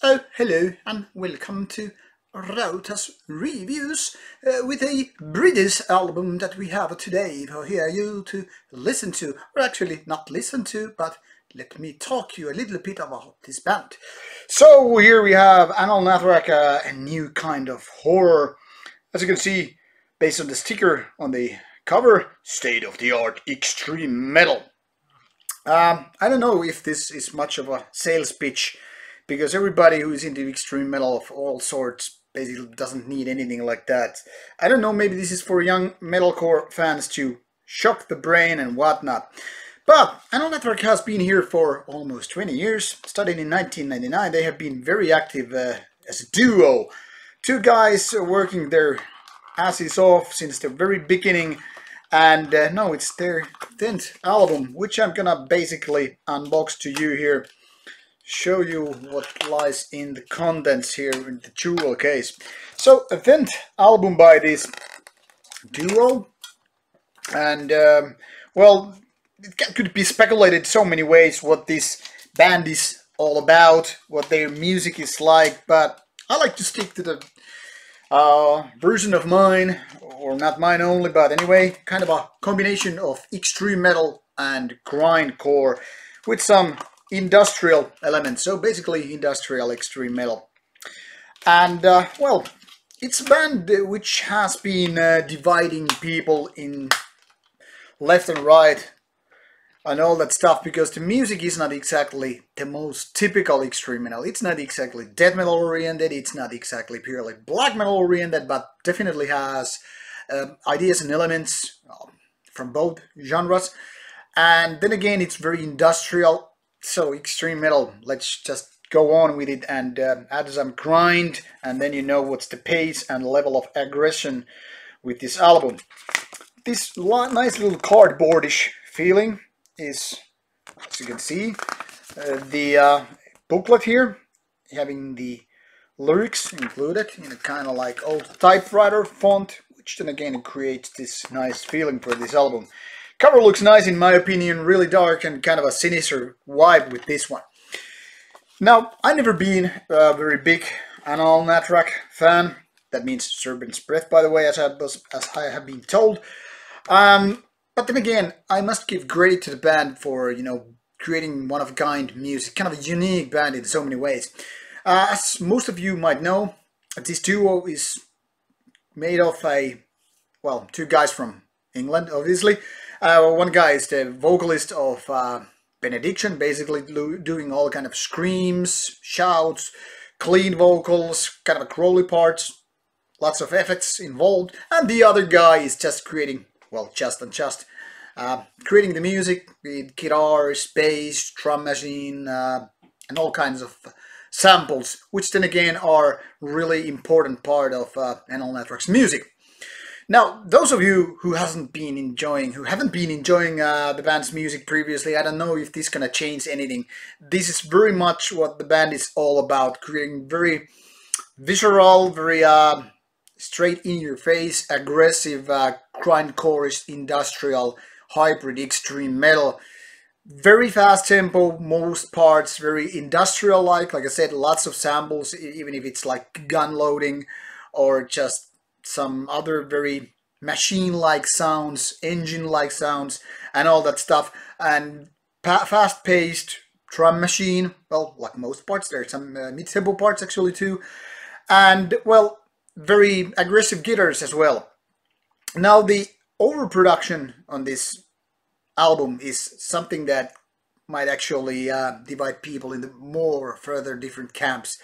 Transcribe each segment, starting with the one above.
Oh, hello and welcome to Rauta's Reviews with a British album that we have today for here you to listen to, or actually not listen to, but let me talk you a little bit about this band. So here we have Anaal Nathrakh, a new kind of horror. As you can see, based on the sticker on the cover, state-of-the-art extreme metal. I don't know if this is much of a sales pitch because everybody who is into extreme metal of all sorts basically doesn't need anything like that. I don't know, maybe this is for young metalcore fans to shock the brain and whatnot. But Anaal Nathrakh has been here for almost 20 years. Started in 1999, they have been very active as a duo. Two guys working their asses off since the very beginning. And no, it's their 10th album, which I'm gonna basically unbox to you here. Show you what lies in the contents here in the jewel case. So, a 10th album by this duo. And, well, it could be speculated so many ways what this band is all about, what their music is like, but I like to stick to the version of mine, or not mine only, but anyway, kind of a combination of extreme metal and grindcore with some industrial elements. So basically industrial extreme metal. And well, it's a band which has been dividing people in left and right and all that stuff, because the music is not exactly the most typical extreme metal. It's not exactly death metal oriented, it's not exactly purely black metal oriented, but definitely has ideas and elements from both genres. And then again, it's very industrial, so extreme metal. Let's just go on with it and add some grind, and then you know what's the pace and level of aggression with this album. This nice little cardboardish feeling is, as you can see, the booklet here, having the lyrics included in a kind of like old typewriter font, which then again creates this nice feeling for this album. Cover looks nice in my opinion, really dark and kind of a sinister vibe with this one. Now, I've never been a very big Anaal Nathrakh fan. That means Serpent's Breath, by the way, as I have been told. But then again, I must give credit to the band for, creating one-of-a-kind music, kind of a unique band in so many ways. As most of you might know, this duo is made of two guys from England, obviously. One guy is the vocalist of Benediction, basically doing all kind of screams, shouts, clean vocals, kind of crawly parts, lots of effects involved, and the other guy is just creating, creating the music with guitars, bass, drum machine, and all kinds of samples, which then again are really important part of Anaal Nathrakh's music. Now, those of you who haven't been enjoying the band's music previously, I don't know if this is gonna change anything. This is very much what the band is all about, creating very visceral, very straight in your face, aggressive, grindcore, industrial, hybrid, extreme metal. Very fast tempo, most parts, very industrial like I said, lots of samples, even if it's like gun loading or just some other very machine-like sounds, engine-like sounds, and all that stuff. And fast-paced drum machine, well, like most parts, there's some mid-tempo parts actually too. And, well, very aggressive guitars as well. Now, the overproduction on this album is something that might actually divide people into more further different camps.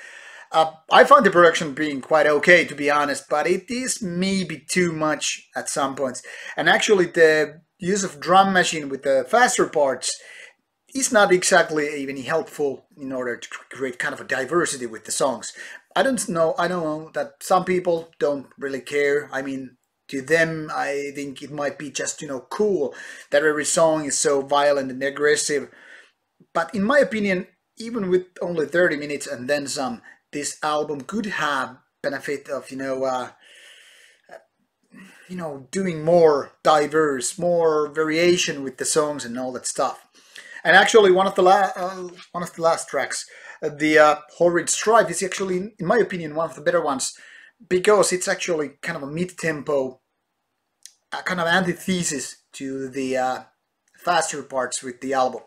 I find the production being quite okay, to be honest, but it is maybe too much at some points. And actually the use of drum machine with the faster parts is not exactly even helpful in order to create kind of a diversity with the songs. I don't know that some people don't really care. I mean, to them, I think it might be just, cool that every song is so violent and aggressive. But in my opinion, even with only 30 minutes and then some, this album could have benefit of, doing more diverse, more variation with the songs and all that stuff. And actually, one of the last tracks, the Horrid Strife, is actually, in my opinion, one of the better ones because it's actually kind of a mid-tempo, kind of antithesis to the faster parts with the album.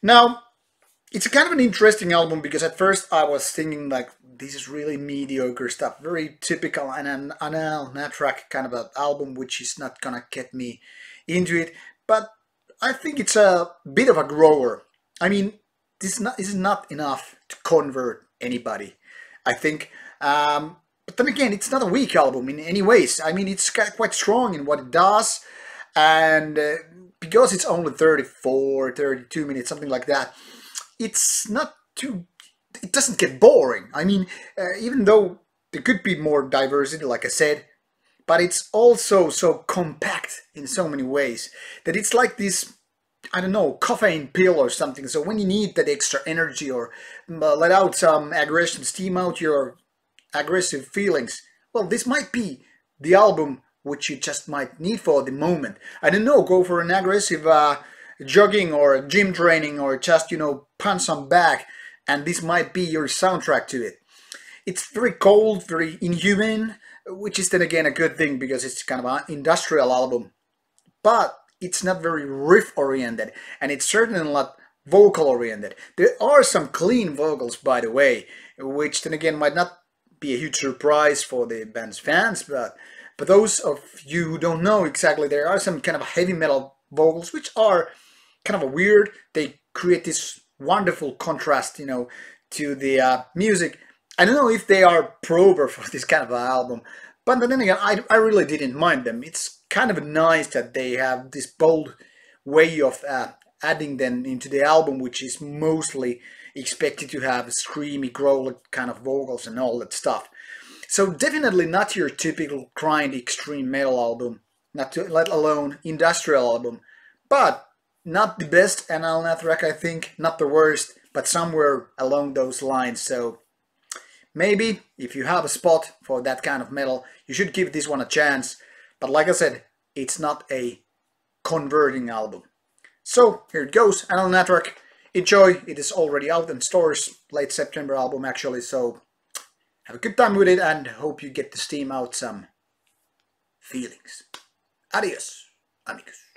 Now, it's kind of an interesting album because at first I was thinking like this is really mediocre stuff, very typical and an Anaal Nathrakh kind of an album which is not gonna get me into it. But I think it's a bit of a grower. I mean, this is not enough to convert anybody, I think. But then again, it's not a weak album in any ways. I mean, it's quite strong in what it does, and because it's only 34, 32 minutes, something like that, it's not too, it doesn't get boring. I mean, even though there could be more diversity, like I said, but it's also so compact in so many ways that it's like this, I don't know, caffeine pill or something. So when you need that extra energy or let out some aggression, steam out your aggressive feelings, well, this might be the album which you just might need for the moment. I don't know, go for an aggressive jogging or gym training or just, you know, punch some bag, and this might be your soundtrack to it. It's very cold, very inhuman, which is then again a good thing because it's kind of an industrial album. But it's not very riff oriented, and it's certainly not vocal oriented. There are some clean vocals, by the way, which then again might not be a huge surprise for the band's fans, but those of you who don't know exactly, there are some kind of heavy metal vocals which are kind of weird. They create this wonderful contrast, you know, to the music. I don't know if they are proper for this kind of album, but then again, I really didn't mind them. It's kind of nice that they have this bold way of adding them into the album, which is mostly expected to have screamy, growly kind of vocals and all that stuff. So definitely not your typical grind extreme metal album, not to, let alone industrial album, but not the best Anaal Nathrakh, I think, not the worst, but somewhere along those lines. So maybe if you have a spot for that kind of metal, you should give this one a chance. But like I said, it's not a converting album. So here it goes, Anaal Nathrakh. Enjoy. It is already out in stores, late September album actually. So have a good time with it and hope you get to steam out some feelings. Adios, amigos.